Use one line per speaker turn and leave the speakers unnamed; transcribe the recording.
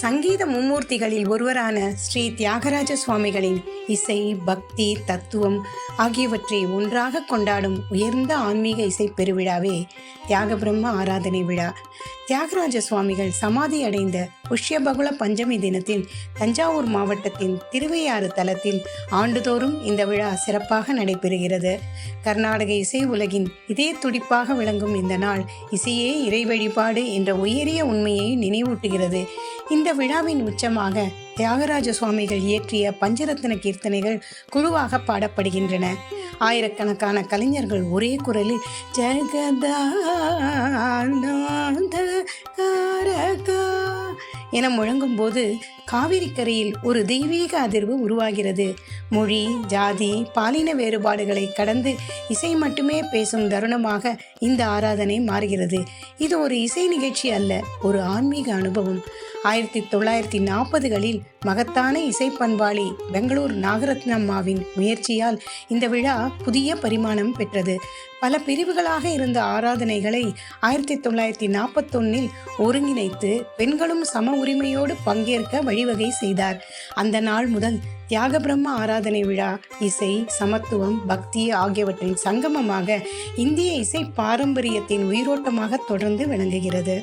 சங்கீத மும்மூர்த்திகளில் ஒருவரான ஸ்ரீ தியாகராஜ சுவாமிகளின் இசை, பக்தி, தத்துவம் ஆகியவற்றை ஒன்றாக கொண்டாடும் உயர்ந்த ஆன்மீக இசை பெருவிழாவே தியாக பிரம்ம ஆராதனை விழா. தியாகராஜ சுவாமிகள் சமாதி அடைந்த புஷ்யபகுல பஞ்சமி தினத்தில் தஞ்சாவூர் மாவட்டத்தின் திருவையாறு தலத்தில் ஆண்டுதோறும் இந்த விழா சிறப்பாக நடைபெறுகிறது. கர்நாடக இசை உலகின் இதே துடிப்பாக விளங்கும் இந்த நாள் இசையே இறை வழிபாடு என்ற உயரிய உண்மையை நினைவூட்டுகிறது. இந்த விழாவின் உச்சமாக தியாகராஜ சுவாமிகள் இயற்றிய பஞ்சரத்ன கீர்த்தனைகள் குழுவாக பாடப்படுகின்றன. ஆயிரக்கணக்கான கலைஞர்கள் ஒரே குரலில் ஜெகதானந்த என முழங்கும் போது காவிரி கரையில் ஒரு தெய்வீக அதிர்வு உருவாகிறது. மொழி, ஜாதி, பாலின வேறுபாடுகளை கடந்து இசை மட்டுமே பேசும் தருணமாக இந்த ஆராதனை மாறுகிறது. இது ஒரு இசை நிகழ்ச்சி அல்ல, ஒரு ஆன்மீக அனுபவம். 1940களில் மகத்தான இசை பண்பாளி பெங்களூர் நாகரத்னம்மாவின் முயற்சியால் இந்த விழா புதிய பரிமாணம் பெற்றது. பல பிரிவுகளாக இருந்த ஆராதனைகளை 1941 ஒருங்கிணைத்து பெண்களும் சம உரிமையோடு பங்கேற்க வழிவகை செய்தார். அந்த நாள் முதல் தியாக பிரம்ம ஆராதனை விழா இசை, சமத்துவம், பக்தி ஆகியவற்றின் சங்கமமாக இந்திய இசை பாரம்பரியத்தின் உயிரோட்டமாக தொடர்ந்து விளங்குகிறது.